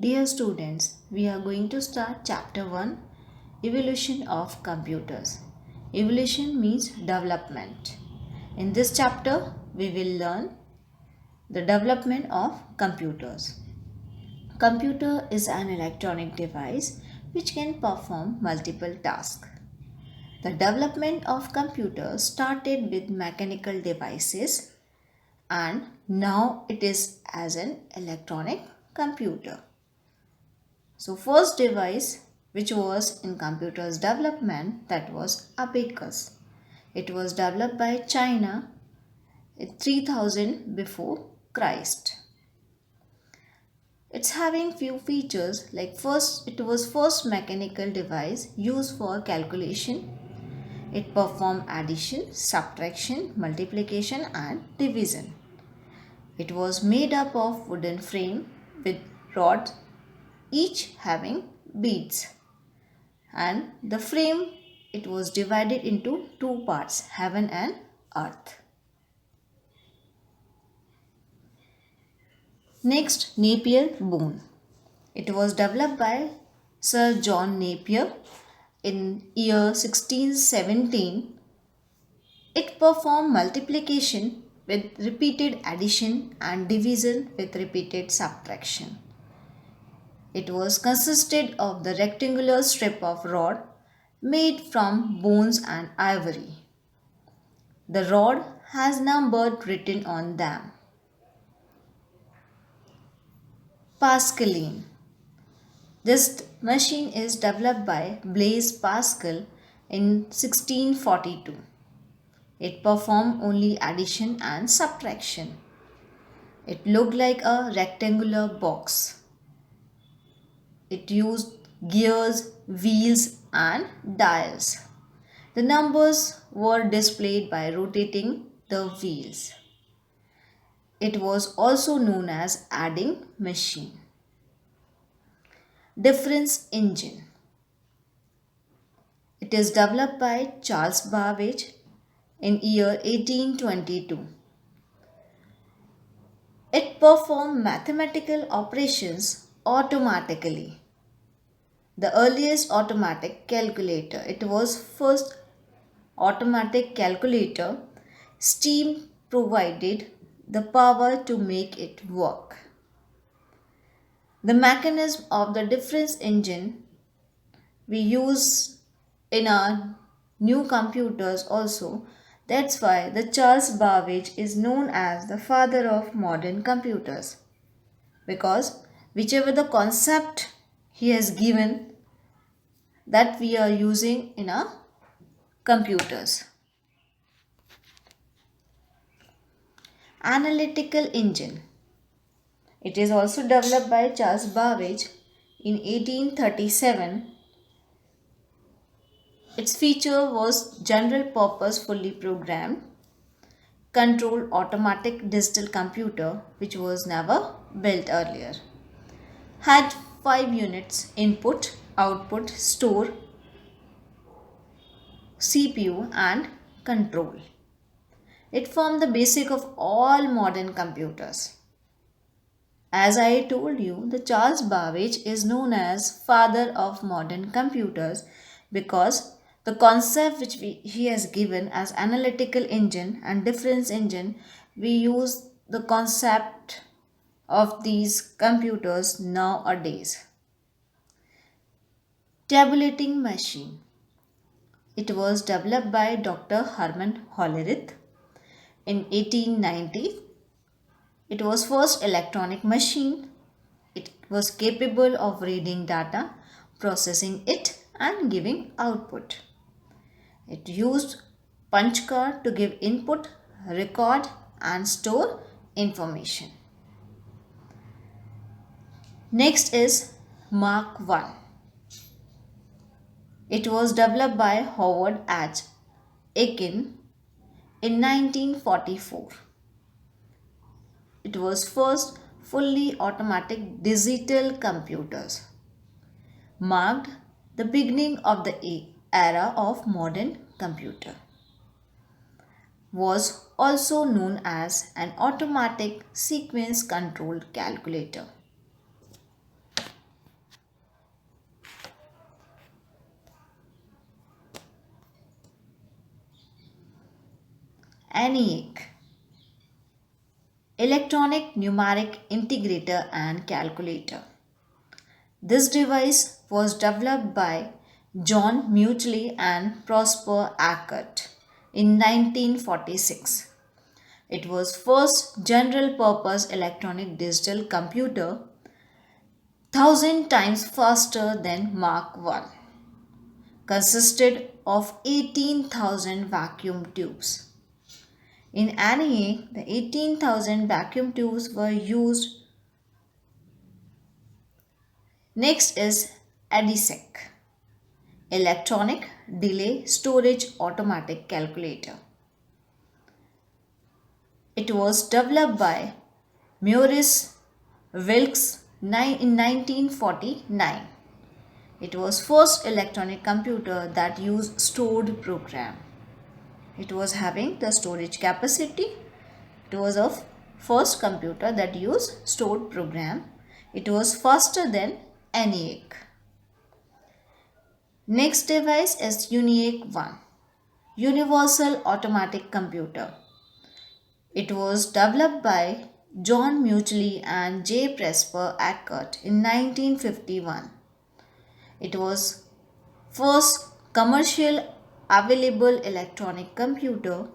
Dear students, we are going to start chapter 1, Evolution of Computers. Evolution means development. In this chapter, we will learn the development of computers. Computer is an electronic device which can perform multiple tasks. The development of computers started with mechanical devices and now it is as an electronic computer. So first device which was in computers development, that was abacus. It was developed by China in 3000 before Christ. It's having few features like first, it was first mechanical device used for calculation. It performed addition, subtraction, multiplication and division. It was made up of wooden frame with rods, each having beads. And the frame, it was divided into two parts, heaven and earth. Next, Napier bone. It was developed by Sir John Napier in year 1617. It performed multiplication with repeated addition and division with repeated subtraction. It was consisted of the rectangular strip of rod made from bones and ivory. The rod has number written on them. Pascaline. This machine is developed by Blaise Pascal in 1642. It performed only addition and subtraction. It looked like a rectangular box. It used gears, wheels and dials. The numbers were displayed by rotating the wheels. It was also known as adding machine. Difference engine. It is developed by Charles Babbage in year 1822. It performed mathematical operations automatically. The earliest automatic calculator. It was first automatic calculator. Steam provided the power to make it work. The mechanism of the difference engine we use in our new computers also. That's why the Charles Babbage is known as the father of modern computers, because whichever the concept he has given, that we are using in our computers. Analytical engine. It is also developed by Charles Babbage in 1837. Its feature was general purpose fully programmed, controlled automatic digital computer which was never built earlier. Had 5 units: input, output, store, CPU and control. It formed the basic of all modern computers. As I told you, the Charles Babbage is known as father of modern computers because the concept which he has given as analytical engine and difference engine, we use the concept of these computers nowadays. Tabulating machine. It was developed by Dr. Hermann Hollerith in 1890. It was first electronic machine. It was capable of reading data, processing it and giving output. It used punch card to give input, record and store information. Next is Mark I. It was developed by Howard H. Aiken in 1944. It was first fully automatic digital computers, marked the beginning of the era of modern computer. Was also known as an automatic sequence controlled calculator. ENIAC, Electronic Numeric Integrator and Calculator. This device was developed by John Mauchly and Prosper Ackert in 1946. It was first general purpose electronic digital computer 1000 times faster than Mark I. Consisted of 18,000 vacuum tubes. In ENIAC, the 18,000 vacuum tubes were used. Next is EDISEC, Electronic Delay Storage Automatic Calculator. It was developed by Maurice Wilkes in 1949. It was first electronic computer that used stored program. It was having the storage capacity. It was a first computer that used stored program. It was faster than ENIAC. Next device is UNIAC 1, Universal Automatic Computer. It was developed by John Mauchly and J. Prosper Ackert in 1951. It was first commercial available electronic computer,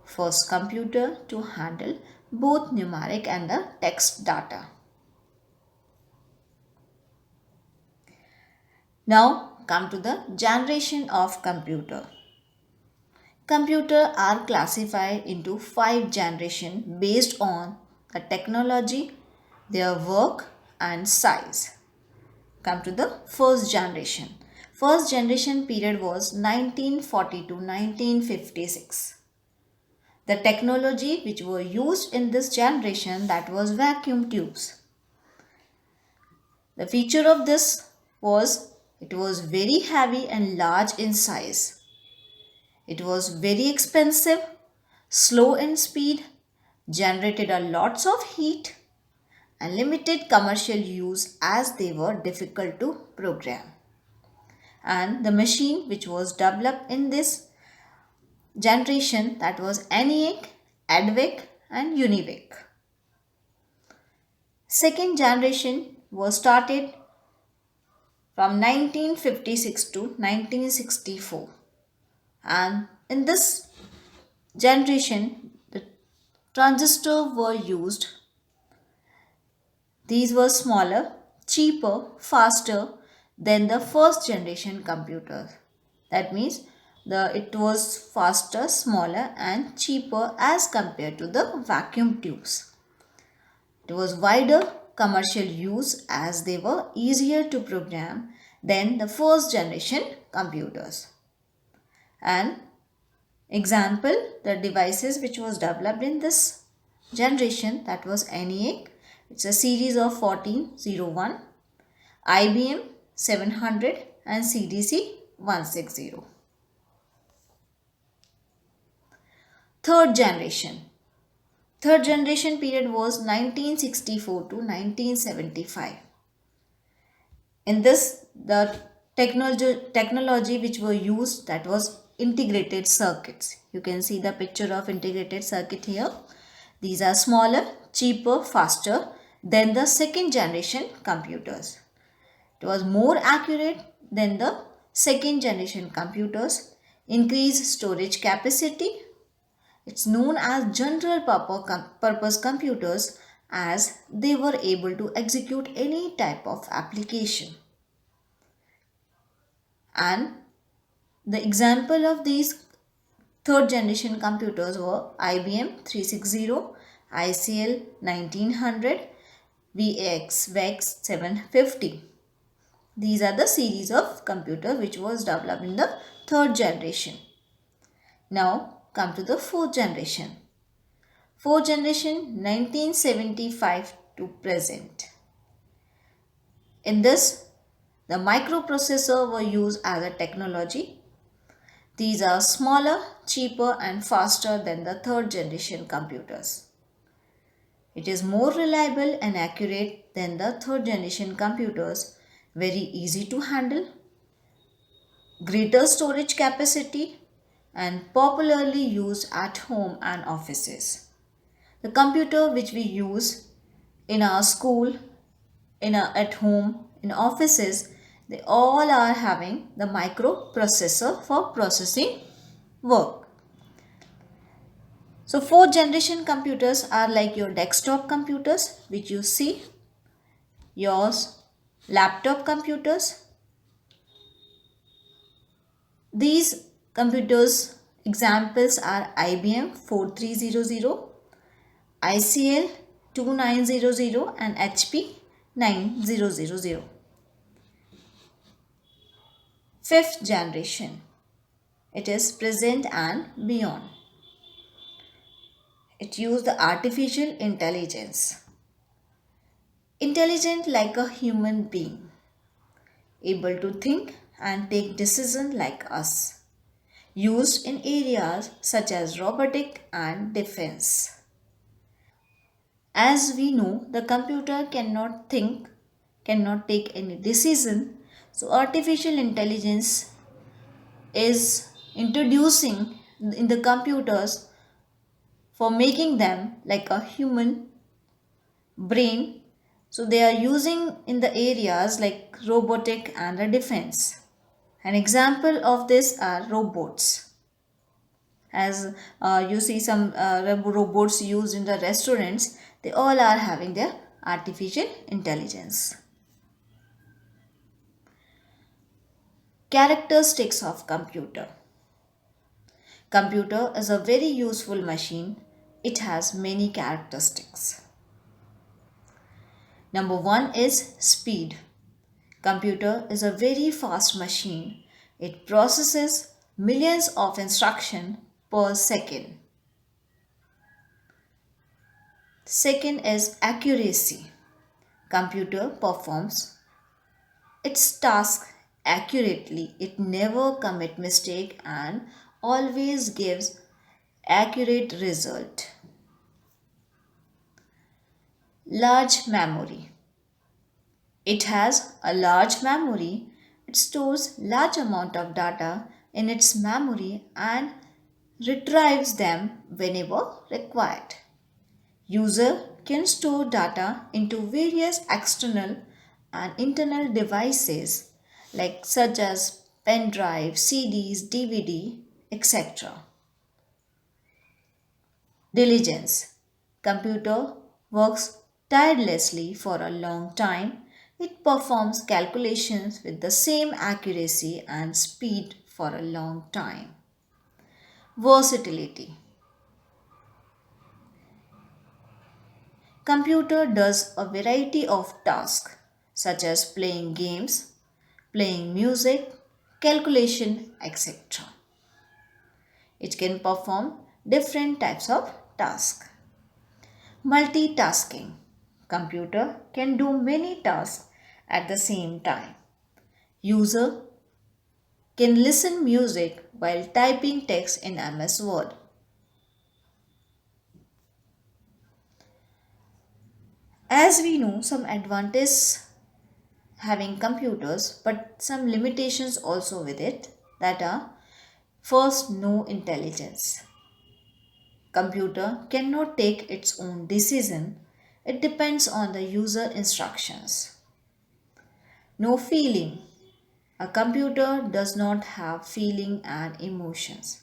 first computer to handle both numeric and the text data. Now come to the generation of computer. Computers are classified into 5 generations based on the technology, their work and size. Come to the first generation. First generation period was 1940 to 1956. The technology which were used in this generation, that was vacuum tubes. The feature of this was it was very heavy and large in size. It was very expensive, slow in speed, generated a lots of heat and limited commercial use as they were difficult to program. And the machine which was developed in this generation, that was ENIAC, EDVIC and UNIVIC. Second generation was started from 1956 to 1964. And in this generation, the transistors were used. These were smaller, cheaper, faster than the first generation computers. That means it was faster, smaller and cheaper as compared to the vacuum tubes. It was wider commercial use as they were easier to program than the first generation computers. And example, the devices which was developed in this generation, that was ENIAC. It's a series of 1401, IBM 700 and CDC 160. Third generation. Third generation period was 1964 to 1975. In this, the technology which were used, that was integrated circuits. You can see the picture of integrated circuit here. These are smaller, cheaper, faster than the second generation computers. It was more accurate than the second generation computers, increased storage capacity. It's known as general purpose computers as they were able to execute any type of application. And the example of these third generation computers were IBM 360, ICL 1900, VX 750. These are the series of computers which was developed in the third generation. Now come to the fourth generation. Fourth generation 1975 to present. In this, the microprocessor were used as a technology. These are smaller, cheaper and faster than the third generation computers. It is more reliable and accurate than the third generation computers, very easy to handle, greater storage capacity, and popularly used at home and offices. The computer which we use in our school, at home, in offices, they all are having the microprocessor for processing work. So fourth generation computers are like your desktop computers which you see, yours laptop computers. These computers examples are IBM 4300, ICL 2900 and HP 9000. Fifth generation. It is present and beyond. It uses the artificial intelligence. Intelligent like a human being, able to think and take decisions like us. Used in areas such as robotic and defense. As we know, the computer cannot think, cannot take any decision. So artificial intelligence is introducing in the computers for making them like a human brain. So they are using in the areas like robotic and the defense. An example of this are robots. As you see some robots used in the restaurants, they all are having their artificial intelligence. Characteristics of computer. Computer is a very useful machine. It has many characteristics. Number one is speed. Computer is a very fast machine. It processes millions of instructions per second. Second is accuracy. Computer performs its task accurately. It never commits mistake and always gives accurate result. Large memory. It has a large memory. It stores large amount of data in its memory and retrieves them whenever required. User can store data into various external and internal devices like such as pen drive, CDs, DVD, etc. Diligence. Computer works tirelessly for a long time. It performs calculations with the same accuracy and speed for a long time. Versatility. Computer does a variety of tasks such as playing games, playing music, calculation, etc. It can perform different types of tasks. Multitasking. Computer can do many tasks at the same time. User can listen music while typing text in MS Word. As we know, some advantages having computers, but some limitations also with it, that are first, no intelligence. Computer cannot take its own decision. It depends on the user instructions. No feeling. A computer does not have feeling and emotions.